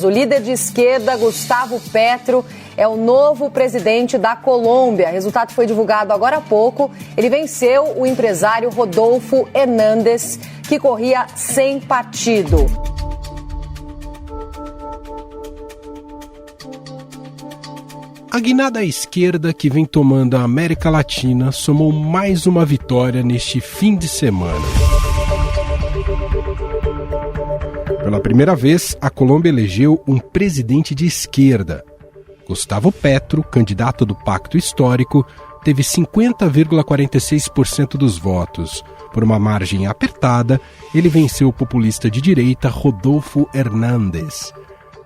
O líder de esquerda, Gustavo Petro, é o novo presidente da Colômbia. O resultado foi divulgado agora há pouco. Ele venceu o empresário Rodolfo Hernández, que corria sem partido. A guinada à esquerda que vem tomando a América Latina somou mais uma vitória neste fim de semana. Pela primeira vez, a Colômbia elegeu um presidente de esquerda. Gustavo Petro, candidato do Pacto Histórico, teve 50,46% dos votos. Por uma margem apertada, ele venceu o populista de direita Rodolfo Hernández.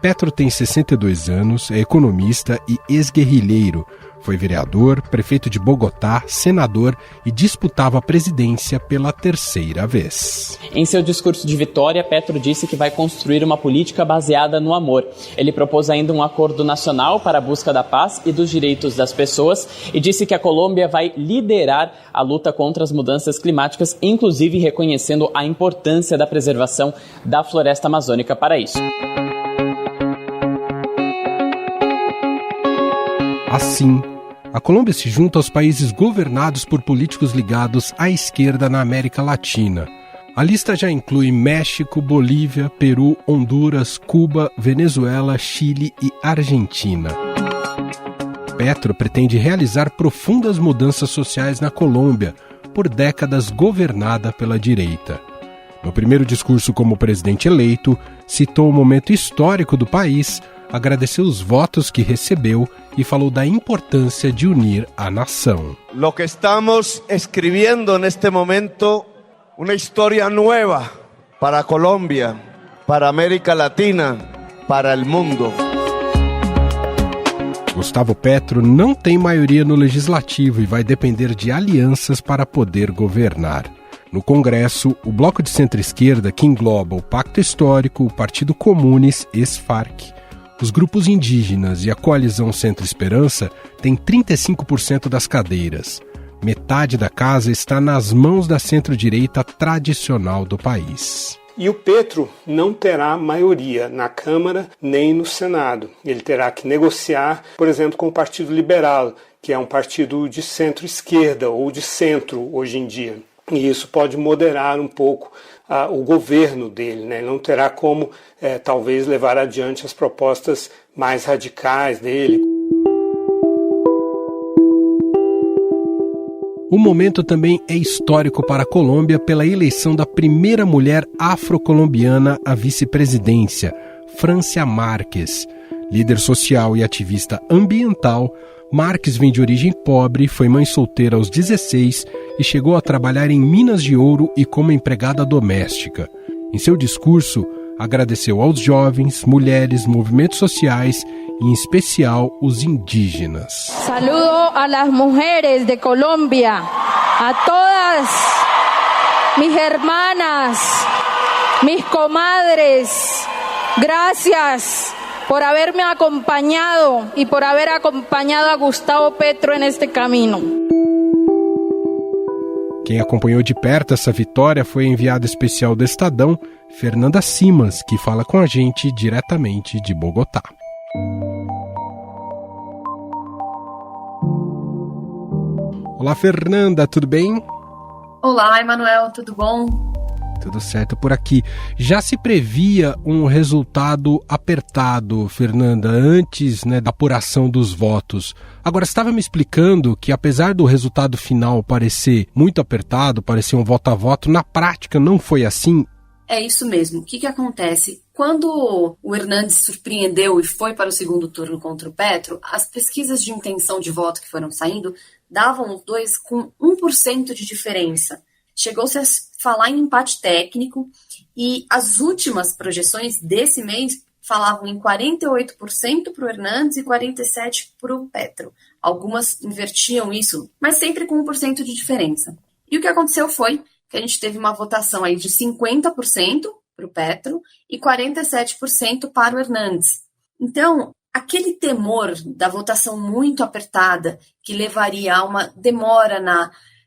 Petro tem 62 anos, é economista e ex-guerrilheiro. Foi vereador, prefeito de Bogotá, senador e disputava a presidência pela terceira vez. Em seu discurso de vitória, Petro disse que vai construir uma política baseada no amor. Ele propôs ainda um acordo nacional para a busca da paz e dos direitos das pessoas e disse que a Colômbia vai liderar a luta contra as mudanças climáticas, inclusive reconhecendo a importância da preservação da floresta amazônica para isso. Assim, a Colômbia se junta aos países governados por políticos ligados à esquerda na América Latina. A lista já inclui México, Bolívia, Peru, Honduras, Cuba, Venezuela, Chile e Argentina. Petro pretende realizar profundas mudanças sociais na Colômbia, por décadas governada pela direita. No primeiro discurso como presidente eleito, citou o momento histórico do país, agradeceu os votos que recebeu e falou da importância de unir a nação. Lo que estamos escribiendo neste momento, uma história nova para a Colômbia, para a América Latina, para o mundo. Gustavo Petro não tem maioria no legislativo e vai depender de alianças para poder governar. No Congresso, o bloco de centro-esquerda, que engloba o Pacto Histórico, o Partido Comunes, ex-FARC, os grupos indígenas e a coalizão Centro-Esperança têm 35% das cadeiras. Metade da casa está nas mãos da centro-direita tradicional do país. E o Petro não terá maioria na Câmara nem no Senado. Ele terá que negociar, por exemplo, com o Partido Liberal, que é um partido de centro-esquerda ou de centro hoje em dia. E isso pode moderar um pouco o governo dele, né? Ele não terá como, talvez, levar adiante as propostas mais radicais dele. O momento também é histórico para a Colômbia pela eleição da primeira mulher afro-colombiana à vice-presidência, Francia Márquez. Líder social e ativista ambiental, Márquez vem de origem pobre, foi mãe solteira aos 16 e chegou a trabalhar em minas de ouro e como empregada doméstica. Em seu discurso, agradeceu aos jovens, mulheres, movimentos sociais e, em especial, os indígenas. Saludo a las mujeres de Colombia, a todas mis hermanas, mis comadres. Gracias por haberme acompañado y por haber acompañado a Gustavo Petro en este camino. Quem acompanhou de perto essa vitória foi a enviada especial do Estadão, Fernanda Simas, que fala com a gente diretamente de Bogotá. Olá, Fernanda, tudo bem? Olá, Emanuel, tudo bom? Tudo certo por aqui. Já se previa um resultado apertado, Fernanda, antes, da apuração dos votos. Agora, você estava me explicando que, apesar do resultado final parecer muito apertado, parecer um voto a voto, na prática não foi assim? É isso mesmo. O que acontece? Quando o Hernández surpreendeu e foi para o segundo turno contra o Petro, as pesquisas de intenção de voto que foram saindo davam os dois com 1% de diferença. Chegou-se a falar em empate técnico e as últimas projeções desse mês falavam em 48% para o Hernández e 47% para o Petro. Algumas invertiam isso, mas sempre com 1% de diferença. E o que aconteceu foi que a gente teve uma votação aí de 50% para o Petro e 47% para o Hernández. Então, aquele temor da votação muito apertada que levaria a uma demora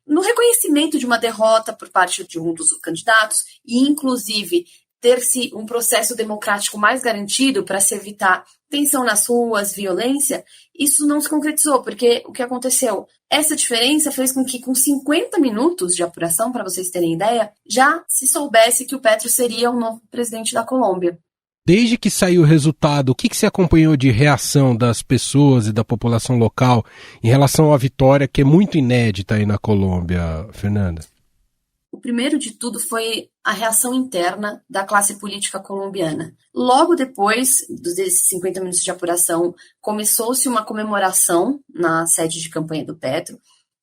no reconhecimento de uma derrota por parte de um dos candidatos e, inclusive, ter-se um processo democrático mais garantido para se evitar tensão nas ruas, violência, isso não se concretizou, porque o que aconteceu? Essa diferença fez com que, com 50 minutos de apuração, para vocês terem ideia, já se soubesse que o Petro seria o novo presidente da Colômbia. Desde que saiu o resultado, o que se acompanhou de reação das pessoas e da população local em relação à vitória, que é muito inédita aí na Colômbia, Fernanda? O primeiro de tudo foi a reação interna da classe política colombiana. Logo depois desses 50 minutos de apuração, começou-se uma comemoração na sede de campanha do Petro,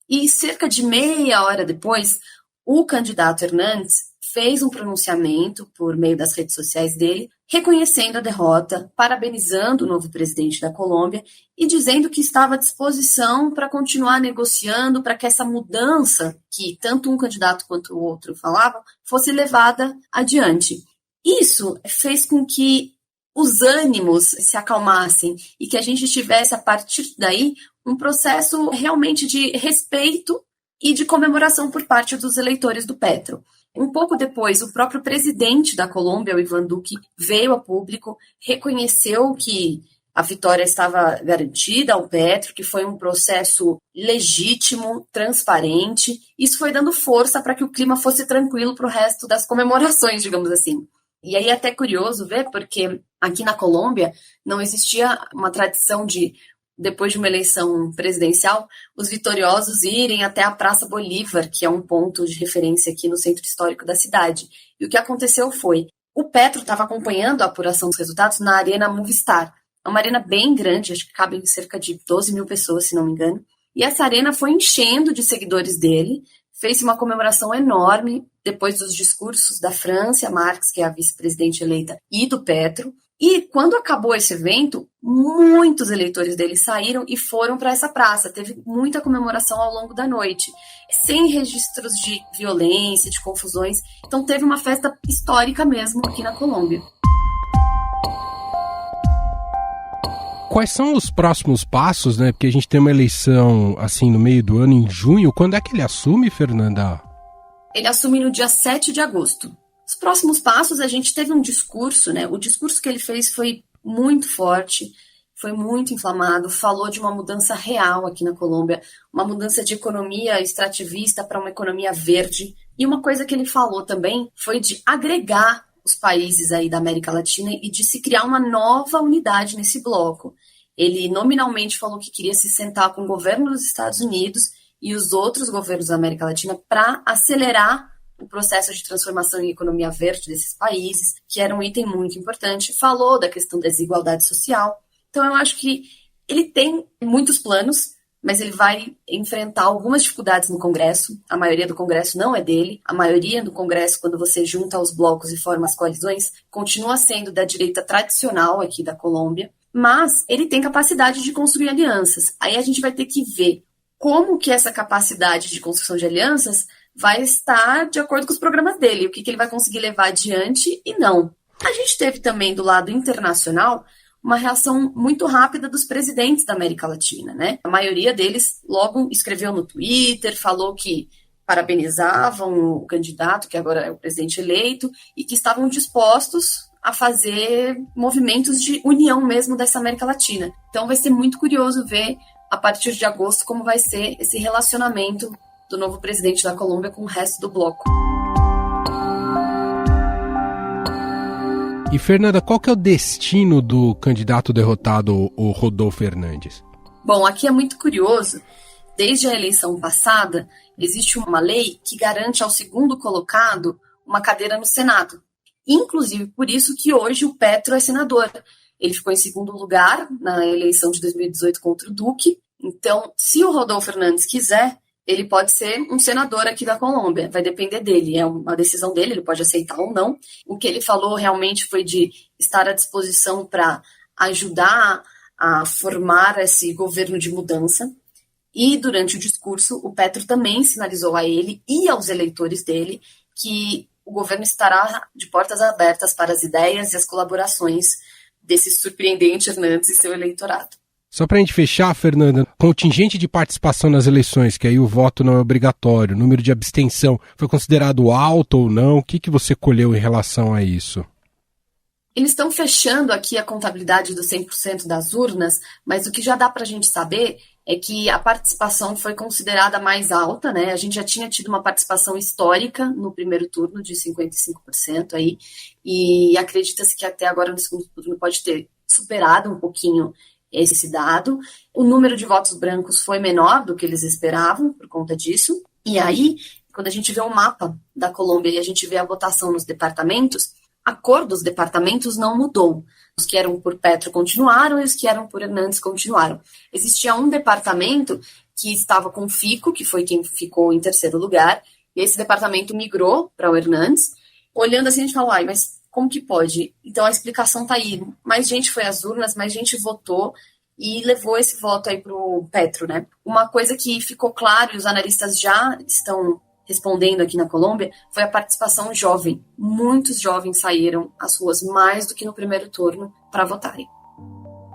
e cerca de meia hora depois, o candidato Hernández fez um pronunciamento por meio das redes sociais dele, reconhecendo a derrota, parabenizando o novo presidente da Colômbia e dizendo que estava à disposição para continuar negociando para que essa mudança, que tanto um candidato quanto o outro falavam, fosse levada adiante. Isso fez com que os ânimos se acalmassem e que a gente tivesse, a partir daí, um processo realmente de respeito e de comemoração por parte dos eleitores do Petro. Um pouco depois, o próprio presidente da Colômbia, o Iván Duque, veio a público, reconheceu que a vitória estava garantida ao Petro, que foi um processo legítimo, transparente. Isso foi dando força para que o clima fosse tranquilo para o resto das comemorações, digamos assim. E aí é até curioso ver, porque aqui na Colômbia não existia uma tradição de, depois de uma eleição presidencial, os vitoriosos irem até a Praça Bolívar, que é um ponto de referência aqui no centro histórico da cidade. E o que aconteceu foi, o Petro estava acompanhando a apuração dos resultados na Arena Movistar. É uma arena bem grande, acho que cabem cerca de 12 mil pessoas, se não me engano. E essa arena foi enchendo de seguidores dele, fez uma comemoração enorme, depois dos discursos da Francia Marques, que é a vice-presidente eleita, e do Petro. E quando acabou esse evento, muitos eleitores dele saíram e foram para essa praça. Teve muita comemoração ao longo da noite, sem registros de violência, de confusões. Então teve uma festa histórica mesmo aqui na Colômbia. Quais são os próximos passos, né? Porque a gente tem uma eleição assim no meio do ano, em junho. Quando é que ele assume, Fernanda? Ele assume no dia 7 de agosto. Os próximos passos, a gente teve um discurso, né? O discurso que ele fez foi muito forte, foi muito inflamado, falou de uma mudança real aqui na Colômbia, uma mudança de economia extrativista para uma economia verde. E uma coisa que ele falou também foi de agregar os países aí da América Latina e de se criar uma nova unidade nesse bloco. Ele nominalmente falou que queria se sentar com o governo dos Estados Unidos e os outros governos da América Latina para acelerar o processo de transformação em economia verde desses países, que era um item muito importante. Falou da questão da desigualdade social. Então eu acho que ele tem muitos planos, mas ele vai enfrentar algumas dificuldades no Congresso. A maioria do Congresso não é dele. A maioria do Congresso, quando você junta os blocos e forma as coalizões, continua sendo da direita tradicional aqui da Colômbia. Mas ele tem capacidade de construir alianças. Aí a gente vai ter que ver como que essa capacidade de construção de alianças vai estar de acordo com os programas dele, o que ele vai conseguir levar adiante e não. A gente teve também, do lado internacional, uma reação muito rápida dos presidentes da América Latina, né? A maioria deles logo escreveu no Twitter, falou que parabenizavam o candidato, que agora é o presidente eleito, e que estavam dispostos a fazer movimentos de união mesmo dessa América Latina. Então vai ser muito curioso ver, a partir de agosto, como vai ser esse relacionamento do novo presidente da Colômbia com o resto do bloco. E, Fernanda, qual que é o destino do candidato derrotado, o Rodolfo Hernández? Bom, aqui é muito curioso. Desde a eleição passada, existe uma lei que garante ao segundo colocado uma cadeira no Senado. Inclusive, por isso que hoje o Petro é senador. Ele ficou em segundo lugar na eleição de 2018 contra o Duque. Então, se o Rodolfo Hernández quiser, ele pode ser um senador aqui da Colômbia, vai depender dele, é uma decisão dele, ele pode aceitar ou não. O que ele falou realmente foi de estar à disposição para ajudar a formar esse governo de mudança. E durante o discurso, o Petro também sinalizou a ele e aos eleitores dele que o governo estará de portas abertas para as ideias e as colaborações desse surpreendente Hernández e seu eleitorado. Só para a gente fechar, Fernanda, contingente de participação nas eleições, que aí o voto não é obrigatório, número de abstenção, foi considerado alto ou não? O que você colheu em relação a isso? Eles estão fechando aqui a contabilidade dos 100% das urnas, mas o que já dá para a gente saber é que a participação foi considerada mais alta, né? A gente já tinha tido uma participação histórica no primeiro turno de 55% aí, e acredita-se que até agora no segundo turno pode ter superado um pouquinho esse dado. O número de votos brancos foi menor do que eles esperavam por conta disso. E aí, quando a gente vê o mapa da Colômbia e a gente vê a votação nos departamentos, a cor dos departamentos não mudou. Os que eram por Petro continuaram e os que eram por Hernández continuaram. Existia um departamento que estava com Fico, que foi quem ficou em terceiro lugar, e esse departamento migrou para o Hernández. Olhando assim, a gente fala, mas como que pode? Então a explicação está aí. Mais gente foi às urnas, mais gente votou e levou esse voto aí para o Petro, né? Uma coisa que ficou claro, e os analistas já estão respondendo aqui na Colômbia, foi a participação jovem. Muitos jovens saíram às ruas, mais do que no primeiro turno, para votarem.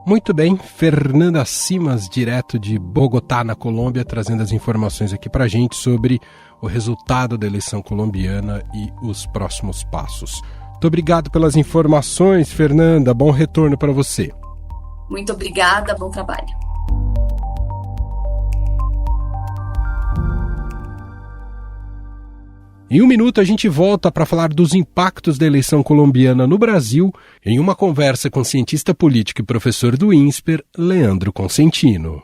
Muito bem, Fernanda Simas, direto de Bogotá, na Colômbia, trazendo as informações aqui para a gente sobre o resultado da eleição colombiana e os próximos passos. Muito obrigado pelas informações, Fernanda. Bom retorno para você. Muito obrigada, bom trabalho. Em um minuto a gente volta para falar dos impactos da eleição colombiana no Brasil em uma conversa com o cientista político e professor do INSPER, Leandro Consentino.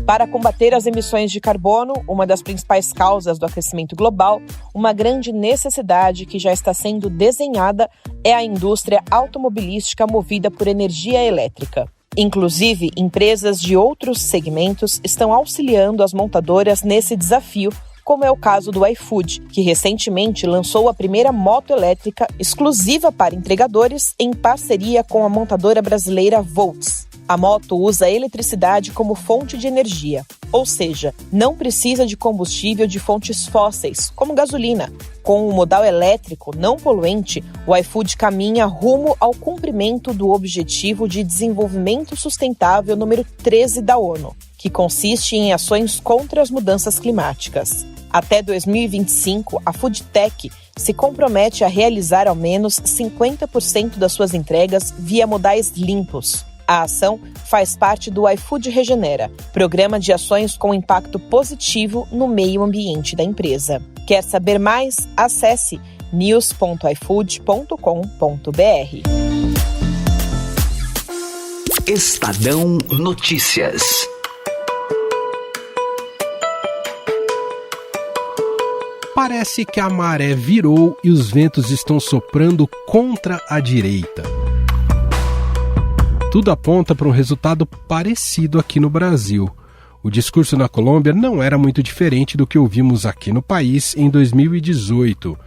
Para combater as emissões de carbono, uma das principais causas do aquecimento global, uma grande necessidade que já está sendo desenhada é a indústria automobilística movida por energia elétrica. Inclusive, empresas de outros segmentos estão auxiliando as montadoras nesse desafio, como é o caso do iFood, que recentemente lançou a primeira moto elétrica exclusiva para entregadores em parceria com a montadora brasileira Volts. A moto usa eletricidade como fonte de energia, ou seja, não precisa de combustível de fontes fósseis, como gasolina. Com o modal elétrico não poluente, o iFood caminha rumo ao cumprimento do Objetivo de Desenvolvimento Sustentável número 13 da ONU, que consiste em ações contra as mudanças climáticas. Até 2025, a Foodtech se compromete a realizar ao menos 50% das suas entregas via modais limpos. A ação faz parte do iFood Regenera, programa de ações com impacto positivo no meio ambiente da empresa. Quer saber mais? Acesse news.ifood.com.br. Estadão Notícias. Parece que a maré virou e os ventos estão soprando contra a direita. Tudo aponta para um resultado parecido aqui no Brasil. O discurso na Colômbia não era muito diferente do que ouvimos aqui no país em 2018.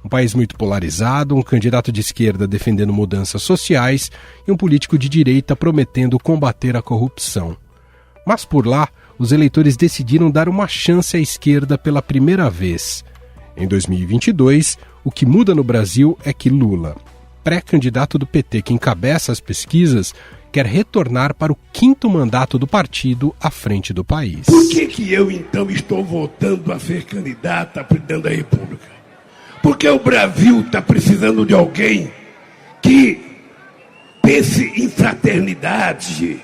Um país muito polarizado, um candidato de esquerda defendendo mudanças sociais e um político de direita prometendo combater a corrupção. Mas por lá, os eleitores decidiram dar uma chance à esquerda pela primeira vez. Em 2022, o que muda no Brasil é que Lula, pré-candidato do PT que encabeça as pesquisas, quer retornar para o 5º mandato do partido à frente do país. Por que eu, então, estou voltando a ser candidato a presidente da República? Porque o Brasil está precisando de alguém que pense em fraternidade,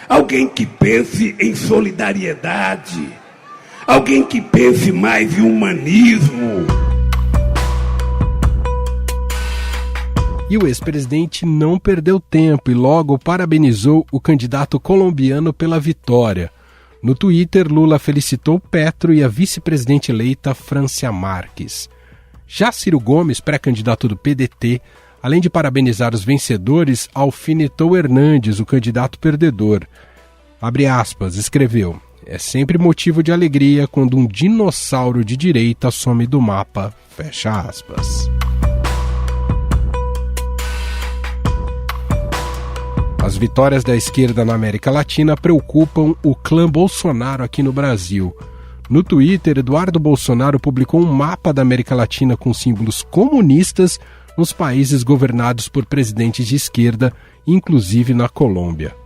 alguém que pense em solidariedade, alguém que pense mais em humanismo. E o ex-presidente não perdeu tempo e logo parabenizou o candidato colombiano pela vitória. No Twitter, Lula felicitou Petro e a vice-presidente eleita Francia Márquez. Já Ciro Gomes, pré-candidato do PDT, além de parabenizar os vencedores, alfinetou Hernández, o candidato perdedor. Abre aspas, escreveu: "É sempre motivo de alegria quando um dinossauro de direita some do mapa", fecha aspas. As vitórias da esquerda na América Latina preocupam o clã Bolsonaro aqui no Brasil. No Twitter, Eduardo Bolsonaro publicou um mapa da América Latina com símbolos comunistas nos países governados por presidentes de esquerda, inclusive na Colômbia.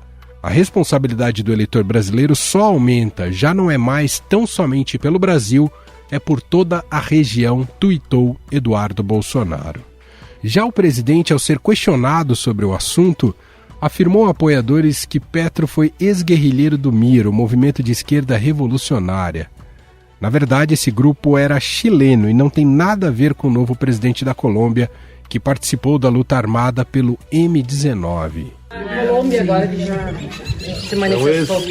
A responsabilidade do eleitor brasileiro só aumenta, já não é mais tão somente pelo Brasil, é por toda a região, tuitou Eduardo Bolsonaro. Já o presidente, ao ser questionado sobre o assunto, afirmou a apoiadores que Petro foi ex-guerrilheiro do MIR, o Movimento de Esquerda Revolucionária. Na verdade, esse grupo era chileno e não tem nada a ver com o novo presidente da Colômbia, que participou da luta armada pelo M-19. A Colômbia agora que já se manifestou.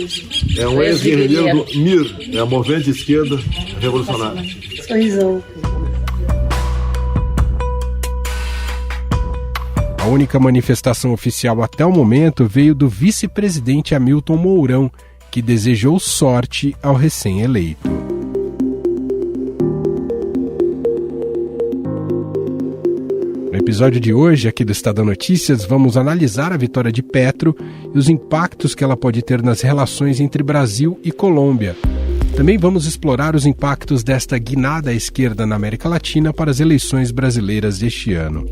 É um ex-guerrilheiro do MIR, é o Movimento de Esquerda Revolucionária. Sorrisão. A única manifestação oficial até o momento veio do vice-presidente Hamilton Mourão, que desejou sorte ao recém-eleito. No episódio de hoje, aqui do Estadão Notícias, vamos analisar a vitória de Petro e os impactos que ela pode ter nas relações entre Brasil e Colômbia. Também vamos explorar os impactos desta guinada à esquerda na América Latina para as eleições brasileiras deste ano.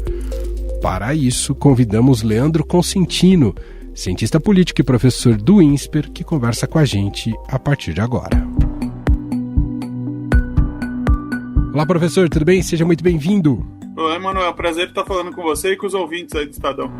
Para isso, convidamos Leandro Consentino, cientista político e professor do INSPER, que conversa com a gente a partir de agora. Olá, professor, tudo bem? Seja muito bem-vindo. Olá, Emanuel, é um prazer estar falando com você e com os ouvintes aí do Estadão.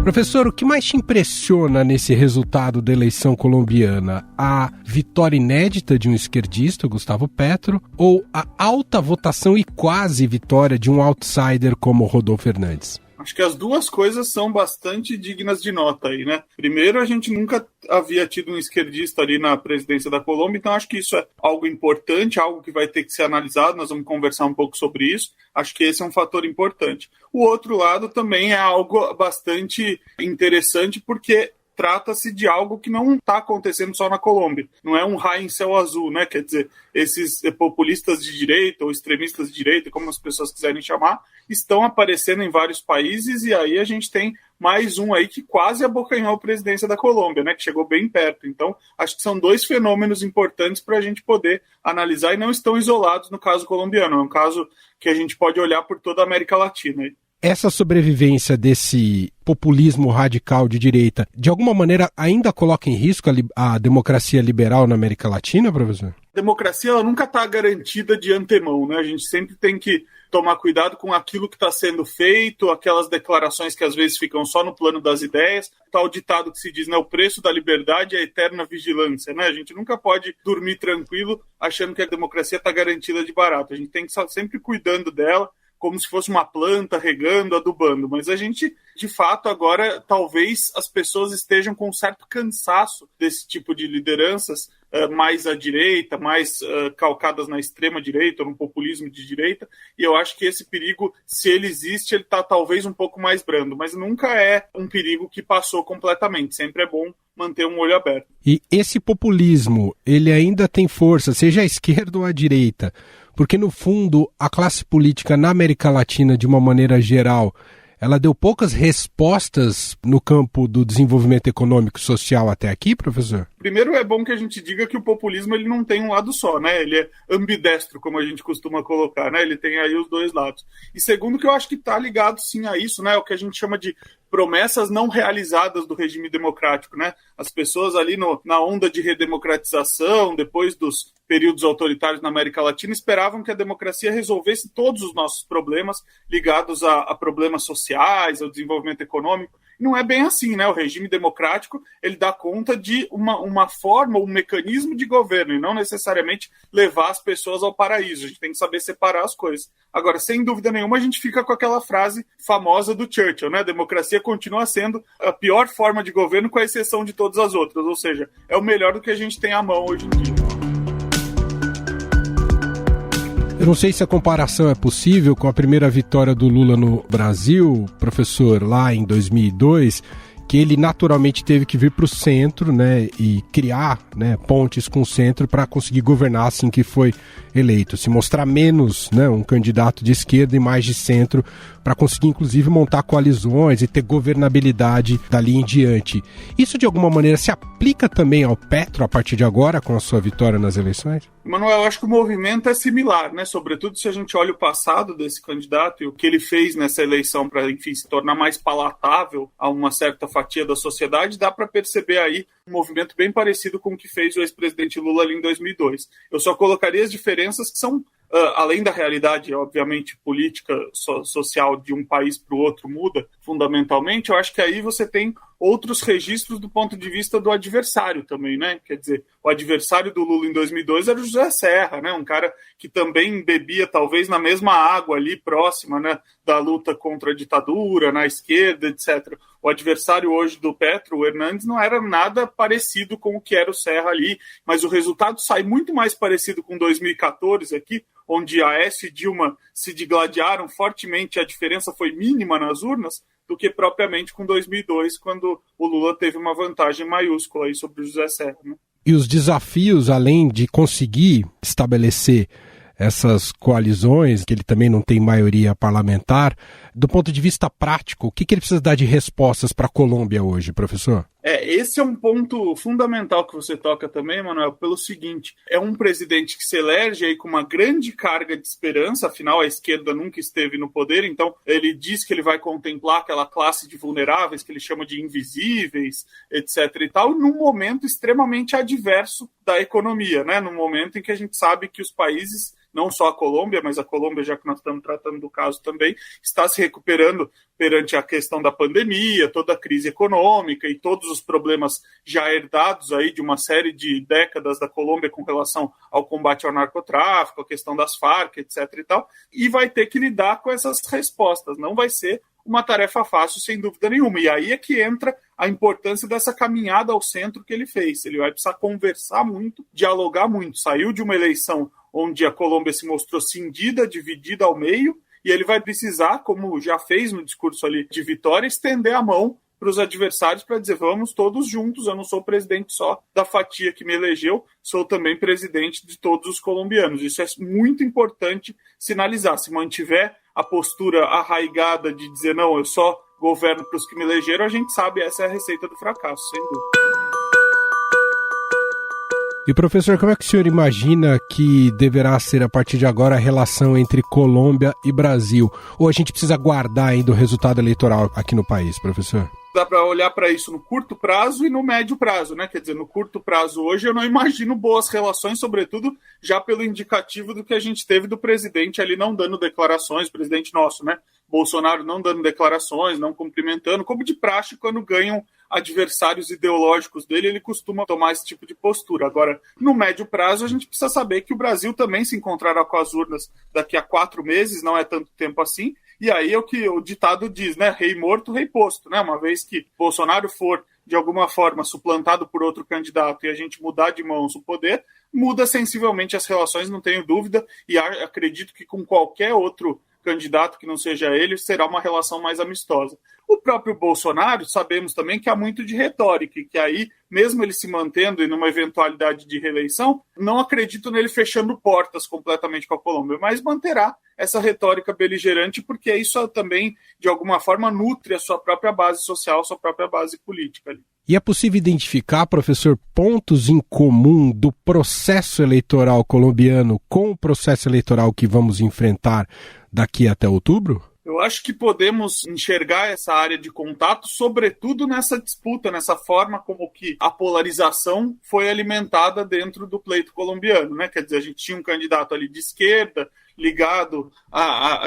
Professor, o que mais te impressiona nesse resultado da eleição colombiana? A vitória inédita de um esquerdista, Gustavo Petro, ou a alta votação e quase vitória de um outsider como Rodolfo Hernández? Acho que as duas coisas são bastante dignas de nota aí, né? Primeiro, a gente nunca havia tido um esquerdista ali na presidência da Colômbia, então acho que isso é algo importante, algo que vai ter que ser analisado, nós vamos conversar um pouco sobre isso. Acho que esse é um fator importante. O outro lado também é algo bastante interessante, porque trata-se de algo que não está acontecendo só na Colômbia. Não é um raio em céu azul, né? Quer dizer, esses populistas de direita ou extremistas de direita, como as pessoas quiserem chamar, estão aparecendo em vários países e aí a gente tem mais um aí que quase abocanhou a presidência da Colômbia, né? Que chegou bem perto. Então, acho que são dois fenômenos importantes para a gente poder analisar e não estão isolados no caso colombiano. É um caso que a gente pode olhar por toda a América Latina aí. Essa sobrevivência desse populismo radical de direita, de alguma maneira ainda coloca em risco a democracia liberal na América Latina, professor? A democracia ela nunca está garantida de antemão, né? A gente sempre tem que tomar cuidado com aquilo que está sendo feito, aquelas declarações que às vezes ficam só no plano das ideias, tal ditado que se diz, né, o preço da liberdade é a eterna vigilância, né? A gente nunca pode dormir tranquilo achando que a democracia está garantida de barato. A gente tem que estar sempre cuidando dela, como se fosse uma planta, regando, adubando. Mas a gente, de fato, agora, talvez as pessoas estejam com um certo cansaço desse tipo de lideranças mais à direita, mais calcadas na extrema-direita, ou no populismo de direita, e eu acho que esse perigo, se ele existe, ele está talvez um pouco mais brando, mas nunca é um perigo que passou completamente. Sempre é bom manter um olho aberto. E esse populismo, ele ainda tem força, seja à esquerda ou à direita, porque, no fundo, a classe política na América Latina, de uma maneira geral, ela deu poucas respostas no campo do desenvolvimento econômico e social até aqui, professor? Primeiro, é bom que a gente diga que o populismo ele não tem um lado só, né? Ele é ambidestro, como a gente costuma colocar, né? Ele tem aí os dois lados. E segundo, que eu acho que está ligado, sim, a isso, né? O que a gente chama de promessas não realizadas do regime democrático, né? As pessoas ali na onda de redemocratização, depois dos períodos autoritários na América Latina, esperavam que a democracia resolvesse todos os nossos problemas ligados a problemas sociais, ao desenvolvimento econômico. Não é bem assim, né? O regime democrático, ele dá conta de uma forma, um mecanismo de governo, e não necessariamente levar as pessoas ao paraíso. A gente tem que saber separar as coisas. Agora, sem dúvida nenhuma, a gente fica com aquela frase famosa do Churchill, né? A democracia continua sendo a pior forma de governo, com a exceção de todas as outras. Ou seja, é o melhor do que a gente tem à mão hoje em dia. Eu não sei se a comparação é possível com a primeira vitória do Lula no Brasil, professor, lá em 2002, que ele naturalmente teve que vir para o centro, né, e criar, né, pontes com o centro para conseguir governar assim que foi eleito, se mostrar menos, né, um candidato de esquerda e mais de centro, para conseguir inclusive montar coalizões e ter governabilidade dali em diante. Isso de alguma maneira se aplica também ao Petro a partir de agora, com a sua vitória nas eleições? Manuel, eu acho que o movimento é similar, né? Sobretudo se a gente olha o passado desse candidato e o que ele fez nessa eleição para, enfim, se tornar mais palatável a uma certa fatia da sociedade, dá para perceber aí um movimento bem parecido com o que fez o ex-presidente Lula ali em 2002. Eu só colocaria as diferenças que são além da realidade, obviamente, política, social de um país para o outro muda fundamentalmente, eu acho que aí você tem outros registros do ponto de vista do adversário também, né? Quer dizer, o adversário do Lula em 2002 era o José Serra, né? Um cara que também bebia talvez na mesma água ali próxima, né? Da luta contra a ditadura, na esquerda, etc. O adversário hoje do Petro, o Hernandes, não era nada parecido com o que era o Serra ali, mas o resultado sai muito mais parecido com 2014 aqui, onde Aécio e Dilma se digladiaram fortemente, a diferença foi mínima nas urnas, do que propriamente com 2002, quando o Lula teve uma vantagem maiúscula aí sobre o José Serra, né? E os desafios, além de conseguir estabelecer essas coalizões, que ele também não tem maioria parlamentar, do ponto de vista prático, o que ele precisa dar de respostas para a Colômbia hoje, professor? Esse é um ponto fundamental que você toca também, Manuel, pelo seguinte, é um presidente que se elege aí com uma grande carga de esperança, afinal a esquerda nunca esteve no poder, então ele diz que ele vai contemplar aquela classe de vulneráveis que ele chama de invisíveis, etc. e tal, num momento extremamente adverso da economia, né? Num momento em que a gente sabe que os países, não só a Colômbia, mas a Colômbia, já que nós estamos tratando do caso também, está se recuperando perante a questão da pandemia, toda a crise econômica e todos os problemas já herdados aí de uma série de décadas da Colômbia com relação ao combate ao narcotráfico, a questão das Farc, etc. e tal, e vai ter que lidar com essas respostas. Não vai ser uma tarefa fácil, sem dúvida nenhuma. E aí é que entra a importância dessa caminhada ao centro que ele fez. Ele vai precisar conversar muito, dialogar muito. Saiu de uma eleição onde a Colômbia se mostrou cindida, dividida ao meio, e ele vai precisar, como já fez no discurso ali de vitória, estender a mão para os adversários para dizer, vamos todos juntos, eu não sou presidente só da fatia que me elegeu, sou também presidente de todos os colombianos. Isso é muito importante sinalizar. Se mantiver a postura arraigada de dizer, não, eu só governo para os que me elegeram, a gente sabe, essa é a receita do fracasso, sem dúvida. E, professor, como é que o senhor imagina que deverá ser, a partir de agora, a relação entre Colômbia e Brasil? Ou a gente precisa aguardar ainda o resultado eleitoral aqui no país, professor? Dá para olhar para isso no curto prazo e no médio prazo, né? Quer dizer, no curto prazo hoje eu não imagino boas relações, sobretudo já pelo indicativo do que a gente teve do presidente ali não dando declarações, presidente nosso, né? Bolsonaro não dando declarações, não cumprimentando, como de praxe quando ganham adversários ideológicos dele, ele costuma tomar esse tipo de postura. Agora, no médio prazo, a gente precisa saber que o Brasil também se encontrará com as urnas daqui a 4 meses, não é tanto tempo assim, e aí é o que o ditado diz, né? Rei morto, rei posto, né? Uma vez que Bolsonaro for, de alguma forma, suplantado por outro candidato e a gente mudar de mãos o poder, muda sensivelmente as relações, não tenho dúvida, e acredito que com qualquer outro candidato que não seja ele, será uma relação mais amistosa. O próprio Bolsonaro, sabemos também que há muito de retórica, e que aí, mesmo ele se mantendo em uma eventualidade de reeleição, não acredito nele fechando portas completamente com a Colômbia, mas manterá essa retórica beligerante, porque isso também, de alguma forma, nutre a sua própria base social, a sua própria base política ali. E é possível identificar, professor, pontos em comum do processo eleitoral colombiano com o processo eleitoral que vamos enfrentar daqui até outubro? Eu acho que podemos enxergar essa área de contato, sobretudo nessa disputa, nessa forma como que a polarização foi alimentada dentro do pleito colombiano, né? Quer dizer, a gente tinha um candidato ali de esquerda, ligado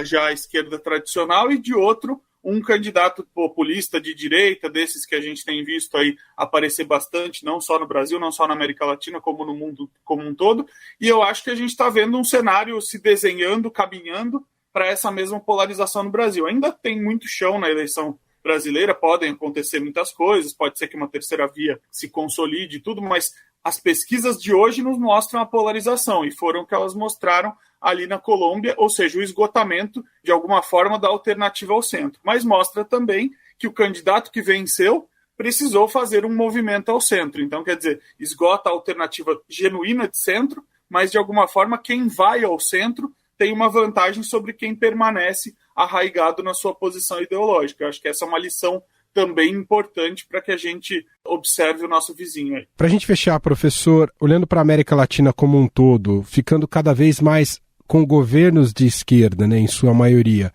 já à esquerda tradicional, e de outro, um candidato populista de direita, desses que a gente tem visto aí aparecer bastante, não só no Brasil, não só na América Latina, como no mundo como um todo. E eu acho que a gente está vendo um cenário se desenhando, caminhando para essa mesma polarização no Brasil. Ainda tem muito chão na eleição brasileira, podem acontecer muitas coisas, pode ser que uma terceira via se consolide e tudo, mas as pesquisas de hoje nos mostram a polarização, e foram que elas mostraram ali na Colômbia, ou seja, o esgotamento, de alguma forma, da alternativa ao centro. Mas mostra também que o candidato que venceu precisou fazer um movimento ao centro. Então, quer dizer, esgota a alternativa genuína de centro, mas, de alguma forma, quem vai ao centro tem uma vantagem sobre quem permanece arraigado na sua posição ideológica. Eu acho que essa é uma lição também importante para que a gente observe o nosso vizinho aí. Para a gente fechar, professor, olhando para a América Latina como um todo, ficando cada vez mais com governos de esquerda, né, em sua maioria,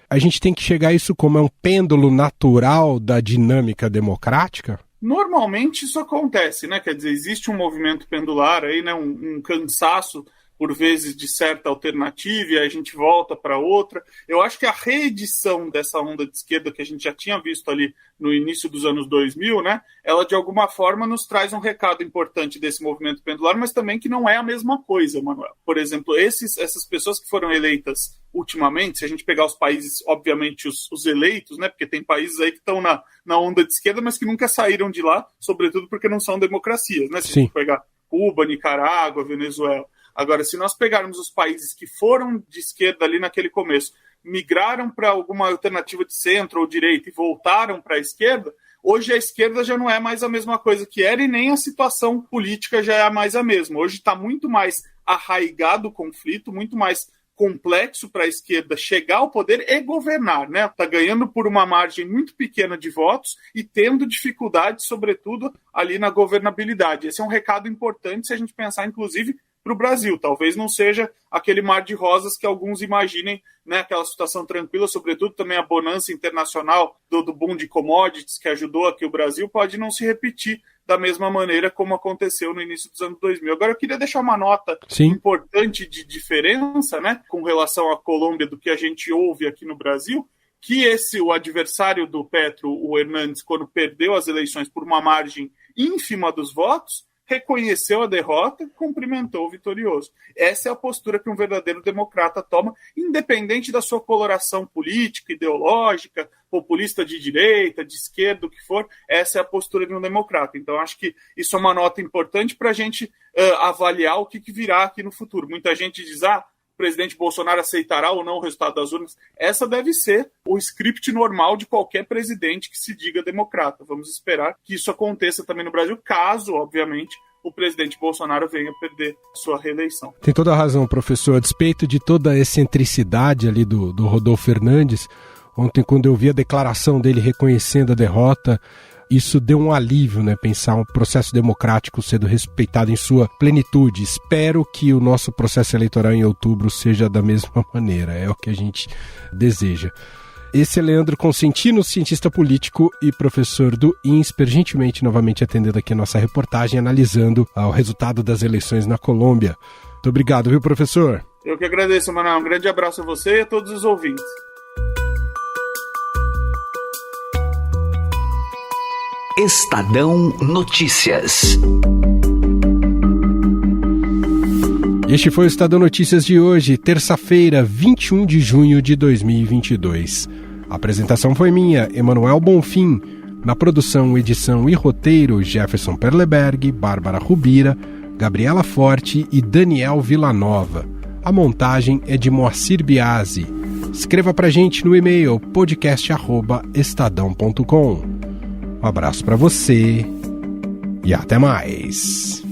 a gente tem que chegar a isso como um pêndulo natural da dinâmica democrática? Normalmente isso acontece, né? Quer dizer, existe um movimento pendular aí, né? Um cansaço por vezes, de certa alternativa, e aí a gente volta para outra. Eu acho que a reedição dessa onda de esquerda que a gente já tinha visto ali no início dos anos 2000, né, ela de alguma forma nos traz um recado importante desse movimento pendular, mas também que não é a mesma coisa, Manuel. Por exemplo, essas pessoas que foram eleitas ultimamente, se a gente pegar os países, obviamente os eleitos, né, porque tem países aí que estão na onda de esquerda, mas que nunca saíram de lá, sobretudo porque não são democracias, né? Se a gente pegar Cuba, Nicarágua, Venezuela. Agora, se nós pegarmos os países que foram de esquerda ali naquele começo, migraram para alguma alternativa de centro ou direita e voltaram para a esquerda, hoje a esquerda já não é mais a mesma coisa que era e nem a situação política já é mais a mesma. Hoje está muito mais arraigado o conflito, muito mais complexo para a esquerda chegar ao poder e governar, né? Está ganhando por uma margem muito pequena de votos e tendo dificuldade, sobretudo, ali na governabilidade. Esse é um recado importante se a gente pensar, inclusive, para o Brasil. Talvez não seja aquele mar de rosas que alguns imaginem, né, aquela situação tranquila, sobretudo também a bonança internacional do boom de commodities que ajudou aqui o Brasil, pode não se repetir da mesma maneira como aconteceu no início dos anos 2000. Agora, eu queria deixar uma nota importante de diferença, né, com relação à Colômbia do que a gente ouve aqui no Brasil, que o adversário do Petro, o Hernández, quando perdeu as eleições por uma margem ínfima dos votos, reconheceu a derrota e cumprimentou o vitorioso. Essa é a postura que um verdadeiro democrata toma, independente da sua coloração política, ideológica, populista de direita, de esquerda, o que for. Essa é a postura de um democrata. Então, acho que isso é uma nota importante para a gente avaliar o que virá aqui no futuro. Muita gente diz, o presidente Bolsonaro aceitará ou não o resultado das urnas. Essa deve ser o script normal de qualquer presidente que se diga democrata. Vamos esperar que isso aconteça também no Brasil, caso, obviamente, o presidente Bolsonaro venha perder sua reeleição. Tem toda a razão, professor. A despeito de toda a excentricidade ali do Rodolfo Fernandes, ontem, quando eu vi a declaração dele reconhecendo a derrota, isso deu um alívio, né? Pensar um processo democrático sendo respeitado em sua plenitude. Espero que o nosso processo eleitoral em outubro seja da mesma maneira. É o que a gente deseja. Esse é Leandro Consentino, cientista político e professor do INSPER, gentilmente novamente atendendo aqui a nossa reportagem, analisando o resultado das eleições na Colômbia. Muito obrigado, viu, professor? Eu que agradeço, Manuel. Um grande abraço a você e a todos os ouvintes. Estadão Notícias. Este foi o Estadão Notícias de hoje, terça-feira, 21 de junho de 2022. A apresentação foi minha, Emanuel Bonfim. Na produção, edição e roteiro, Jefferson Perleberg, Bárbara Rubira, Gabriela Forte e Daniel Villanova. A montagem é de Moacir Biasi. Escreva pra gente no e-mail podcast@estadão.com. Um abraço para você e até mais.